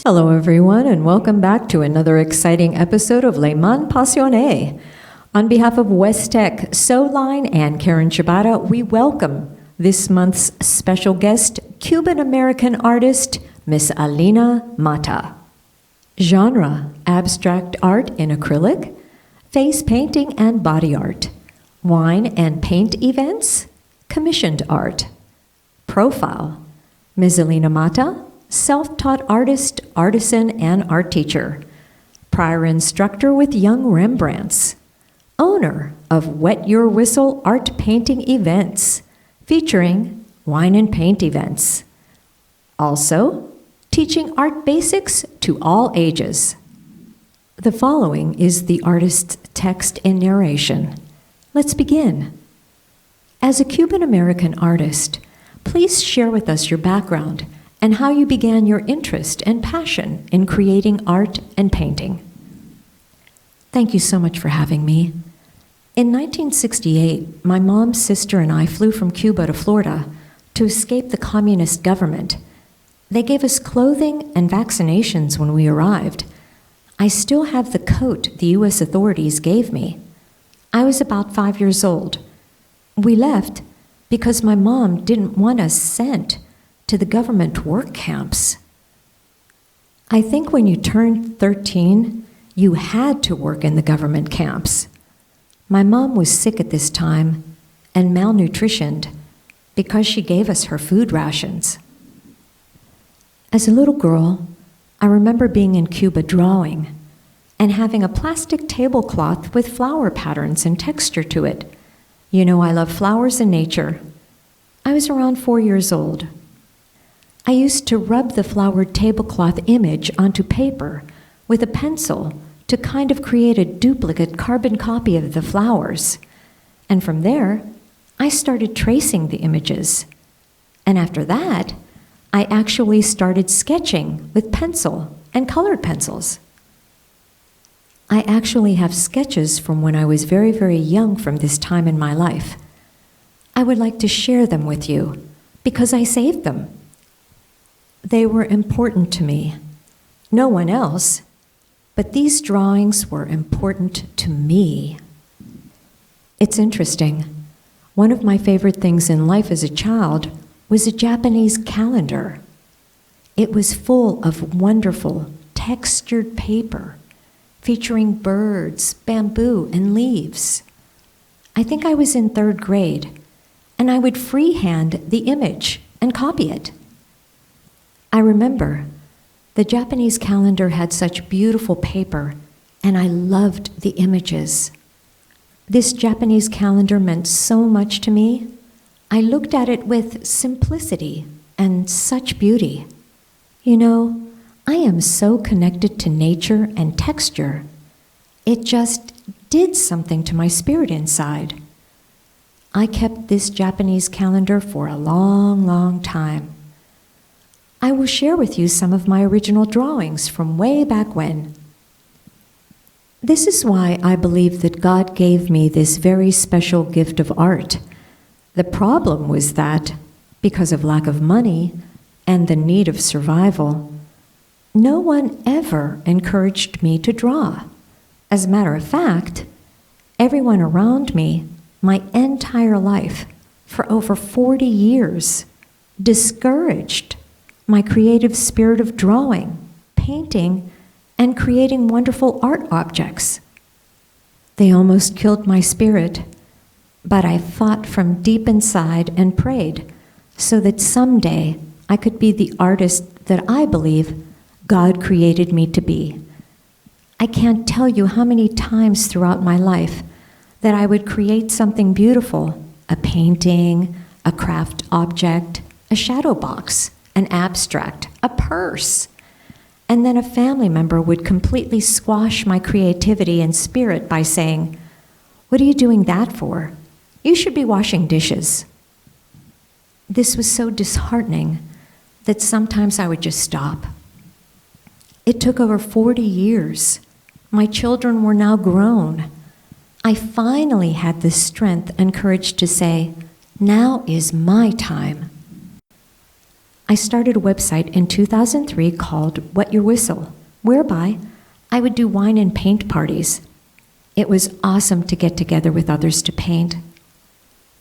Hello, everyone, and welcome back to another exciting episode of Les Mains Passionnés. On behalf of West Tech, Sewline, and Karen Shibata, we welcome this month's special guest, Cuban-American artist, Miss Alina Mata. Genre, abstract art in acrylic, face painting and body art, wine and paint events, commissioned art. Profile, Ms. Alina Mata, self-taught artist, artisan, and art teacher, prior instructor with Young Rembrandts, owner of Wet Your Whistle art painting events, featuring wine and paint events. Also, teaching art basics to all ages. The following is the artist's text and narration. Let's begin. As a Cuban-American artist, please share with us your background and how you began your interest and passion in creating art and painting. Thank you so much for having me. In 1968, my mom, sister, and I flew from Cuba to Florida to escape the communist government. They gave us clothing and vaccinations when we arrived. I still have the coat the U.S. authorities gave me. I was about 5 years old. We left because my mom didn't want us sent to the government work camps. I think when you turned 13, you had to work in the government camps. My mom was sick at this time and malnutritioned because she gave us her food rations. As a little girl, I remember being in Cuba drawing and having a plastic tablecloth with flower patterns and texture to it. You know I love flowers and nature. I was around 4 years old. I used to rub the flowered tablecloth image onto paper with a pencil to kind of create a duplicate carbon copy of the flowers. And from there, I started tracing the images. And after that, I actually started sketching with pencil and colored pencils. I actually have sketches from when I was very, very young from this time in my life. I would like to share them with you because I saved them. They were important to me. No one else, but these drawings were important to me. It's interesting. One of my favorite things in life as a child was a Japanese calendar. It was full of wonderful textured paper featuring birds, bamboo, and leaves. I think I was in 3rd grade, and I would freehand the image and copy it. I remember the Japanese calendar had such beautiful paper, and I loved the images. This Japanese calendar meant so much to me. I looked at it with simplicity and such beauty. You know, I am so connected to nature and texture. It just did something to my spirit inside. I kept this Japanese calendar for a long, long time. I will share with you some of my original drawings from way back when. This is why I believe that God gave me this very special gift of art. The problem was that, because of lack of money and the need of survival, no one ever encouraged me to draw. As a matter of fact, everyone around me, my entire life, for over 40 years, discouraged my creative spirit of drawing, painting, and creating wonderful art objects. They almost killed my spirit, but I fought from deep inside and prayed so that someday I could be the artist that I believe God created me to be. I can't tell you how many times throughout my life that I would create something beautiful, a painting, a craft object, a shadow box, an abstract, a purse. And then a family member would completely squash my creativity and spirit by saying, "What are you doing that for? You should be washing dishes." This was so disheartening that sometimes I would just stop. It took over 40 years. My children were now grown. I finally had the strength and courage to say, "Now is my time." I started a website in 2003 called Wet Your Whistle, whereby I would do wine and paint parties. It was awesome to get together with others to paint.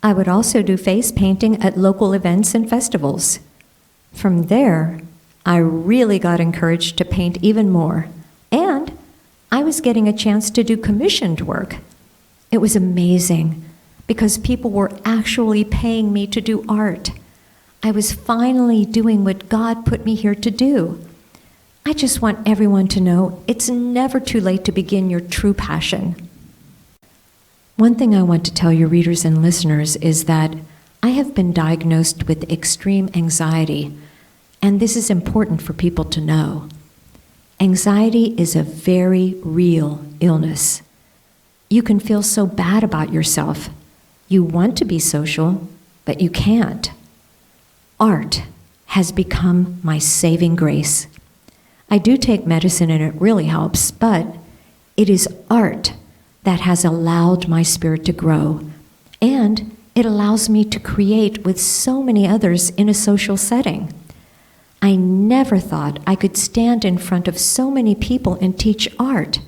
I would also do face painting at local events and festivals. From there, I really got encouraged to paint even more, and I was getting a chance to do commissioned work. It was amazing because people were actually paying me to do art. I was finally doing what God put me here to do. I just want everyone to know it's never too late to begin your true passion. One thing I want to tell your readers and listeners is that I have been diagnosed with extreme anxiety, and this is important for people to know. Anxiety is a very real illness. You can feel so bad about yourself. You want to be social, but you can't. Art has become my saving grace. I do take medicine and it really helps, but it is art that has allowed my spirit to grow, and it allows me to create with so many others in a social setting. I never thought I could stand in front of so many people and teach art.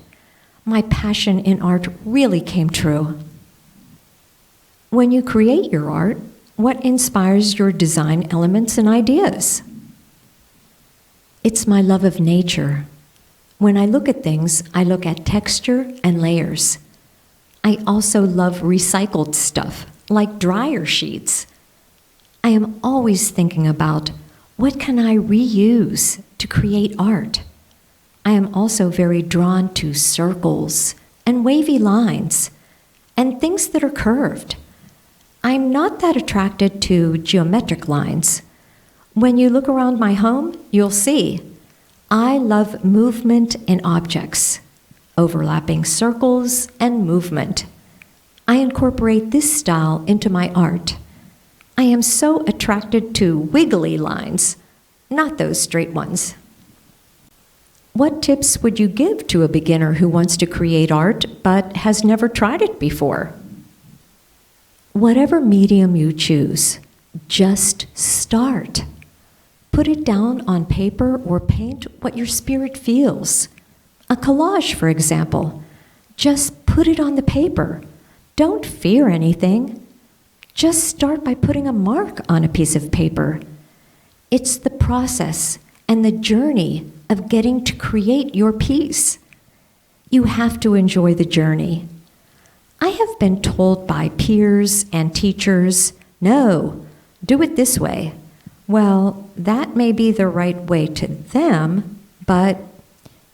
My passion in art really came true. When you create your art, what inspires your design elements and ideas? It's my love of nature. When I look at things, I look at texture and layers. I also love recycled stuff, like dryer sheets. I am always thinking about what can I reuse to create art. I am also very drawn to circles and wavy lines and things that are curved. I'm not that attracted to geometric lines. When you look around my home, you'll see I love movement in objects, overlapping circles and movement. I incorporate this style into my art. I am so attracted to wiggly lines, not those straight ones. What tips would you give to a beginner who wants to create art but has never tried it before? Whatever medium you choose, just start. Put it down on paper or paint what your spirit feels. A collage, for example. Just put it on the paper. Don't fear anything. Just start by putting a mark on a piece of paper. It's the process and the journey of getting to create your piece. You have to enjoy the journey. I have been told by peers and teachers, no, do it this way. Well, that may be the right way to them, but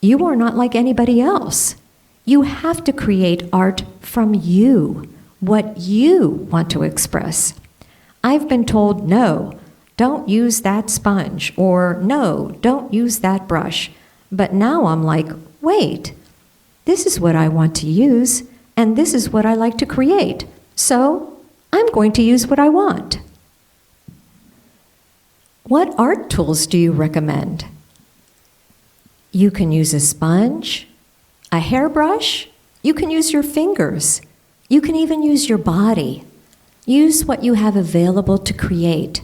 you are not like anybody else. You have to create art from you, what you want to express. I've been told, no, don't use that sponge, or no, don't use that brush. But now I'm like, wait, this is what I want to use, and this is what I like to create. So I'm going to use what I want. What art tools do you recommend? You can use a sponge, a hairbrush, you can use your fingers, you can even use your body. Use what you have available to create.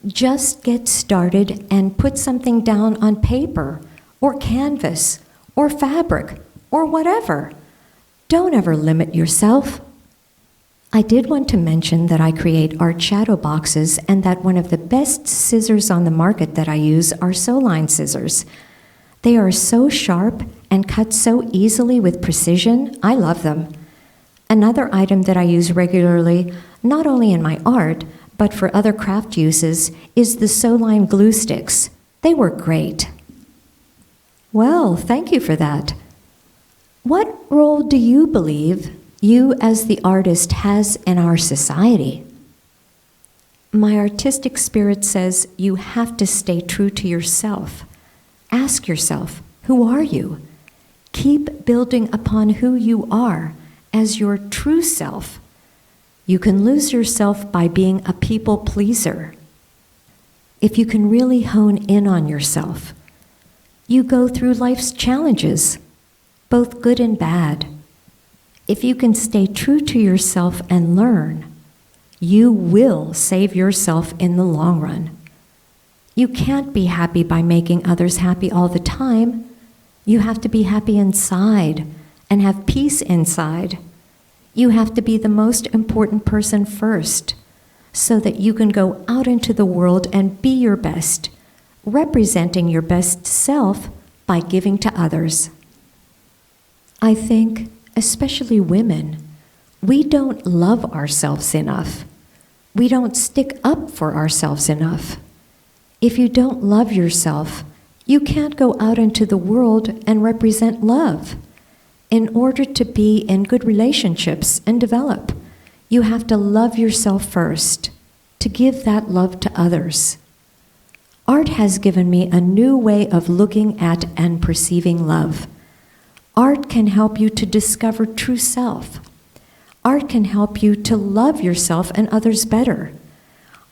Just get started and put something down on paper, or canvas, or fabric, or whatever. Don't ever limit yourself. I did want to mention that I create art shadow boxes and that one of the best scissors on the market that I use are Sewline scissors. They are so sharp and cut so easily with precision, I love them. Another item that I use regularly, not only in my art, but for other craft uses, is the Sewline glue sticks. They work great. Well, thank you for that. What role do you believe you as the artist has in our society? My artistic spirit says you have to stay true to yourself. Ask yourself, who are you? Keep building upon who you are as your true self. You can lose yourself by being a people pleaser. If you can really hone in on yourself, you go through life's challenges, both good and bad. If you can stay true to yourself and learn, you will save yourself in the long run. You can't be happy by making others happy all the time. You have to be happy inside and have peace inside. You have to be the most important person first so that you can go out into the world and be your best, representing your best self by giving to others. I think, especially women, we don't love ourselves enough. We don't stick up for ourselves enough. If you don't love yourself, you can't go out into the world and represent love. In order to be in good relationships and develop, you have to love yourself first, to give that love to others. Art has given me a new way of looking at and perceiving love. Art can help you to discover true self. Art can help you to love yourself and others better.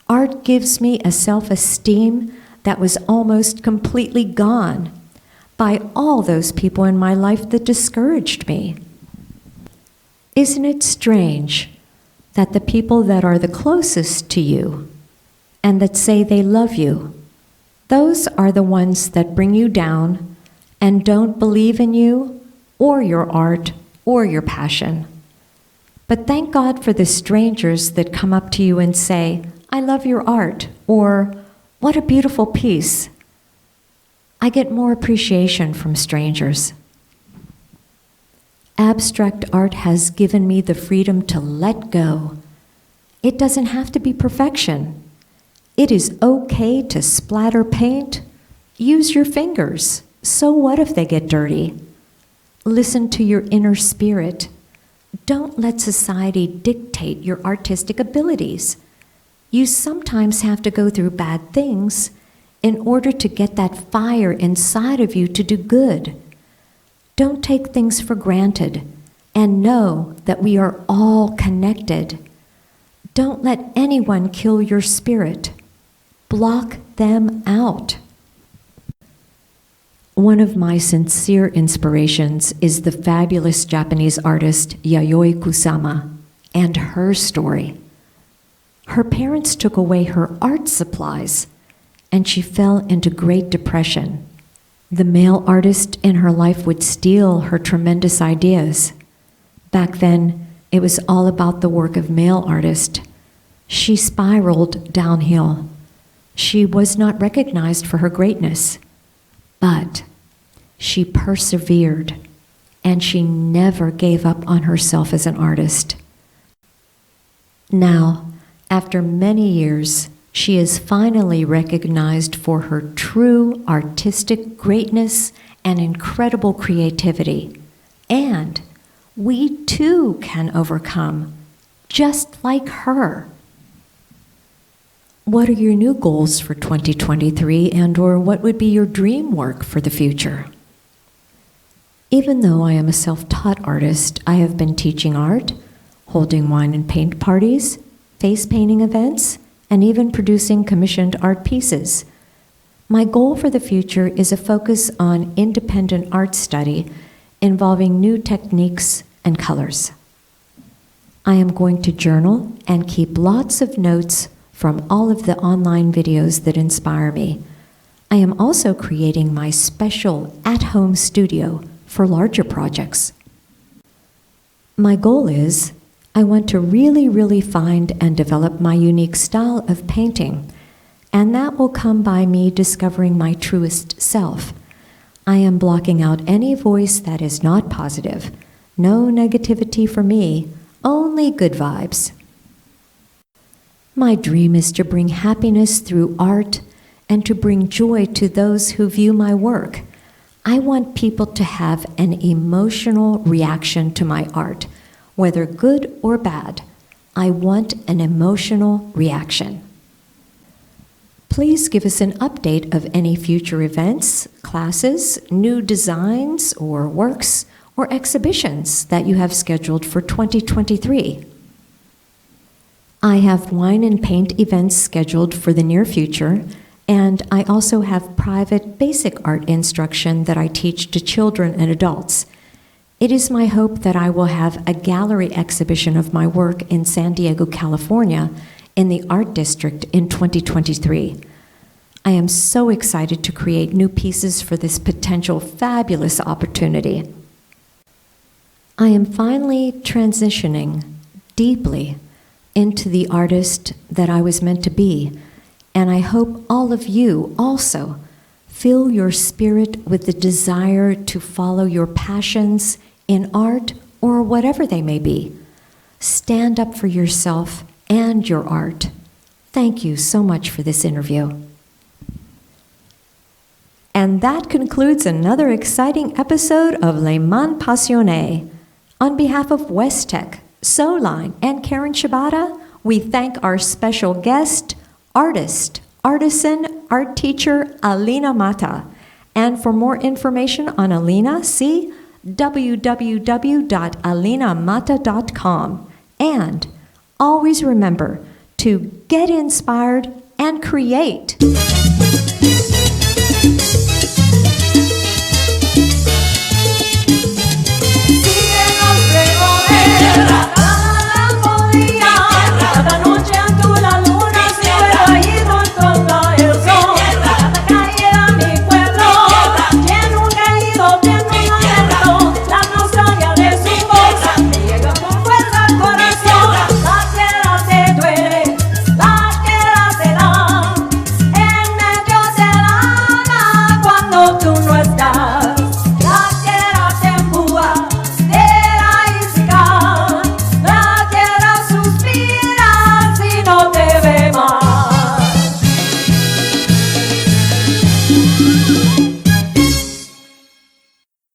Art gives me a self-esteem that was almost completely gone by all those people in my life that discouraged me. Isn't it strange that the people that are the closest to you and that say they love you, those are the ones that bring you down and don't believe in you or your art or your passion? But thank God for the strangers that come up to you and say, "I love your art," or "What a beautiful piece." I get more appreciation from strangers. Abstract art has given me the freedom to let go. It doesn't have to be perfection. It is okay to splatter paint. Use your fingers. So what if they get dirty? Listen to your inner spirit. Don't let society dictate your artistic abilities. You sometimes have to go through bad things in order to get that fire inside of you to do good. Don't take things for granted and know that we are all connected. Don't let anyone kill your spirit. Block them out. One of my sincere inspirations is the fabulous Japanese artist Yayoi Kusama and her story. Her parents took away her art supplies and she fell into Great Depression. The male artist in her life would steal her tremendous ideas. Back then, it was all about the work of male artists. She spiraled downhill. She was not recognized for her greatness, but she persevered and she never gave up on herself as an artist. Now, after many years, she is finally recognized for her true artistic greatness and incredible creativity. And we too can overcome, just like her. What are your new goals for 2023 and/or what would be your dream work for the future? Even though I am a self-taught artist, I have been teaching art, holding wine and paint parties, face painting events, and even producing commissioned art pieces. My goal for the future is a focus on independent art study involving new techniques and colors. I am going to journal and keep lots of notes from all of the online videos that inspire me. I am also creating my special at-home studio for larger projects. My goal is I want to really find and develop my unique style of painting, and that will come by me discovering my truest self. I am blocking out any voice that is not positive. No negativity for me, only good vibes. My dream is to bring happiness through art and to bring joy to those who view my work. I want people to have an emotional reaction to my art, whether good or bad. I want an emotional reaction. Please give us an update of any future events, classes, new designs or works, or exhibitions that you have scheduled for 2023. I have wine and paint events scheduled for the near future, and I also have private basic art instruction that I teach to children and adults. It is my hope that I will have a gallery exhibition of my work in San Diego, California, in the Art District in 2023. I am so excited to create new pieces for this potential fabulous opportunity. I am finally transitioning deeply into the artist that I was meant to be, and I hope all of you also fill your spirit with the desire to follow your passions in art or whatever they may be. Stand up for yourself and your art. Thank you so much for this interview. And that concludes another exciting episode of Les Mains Passionnés. On behalf of Westech, Sewline, and Karen Shibata, we thank our special guest, artist, artisan, art teacher, Alina Mata. And for more information on Alina, see www.alinamata.com. And always remember to get inspired and create.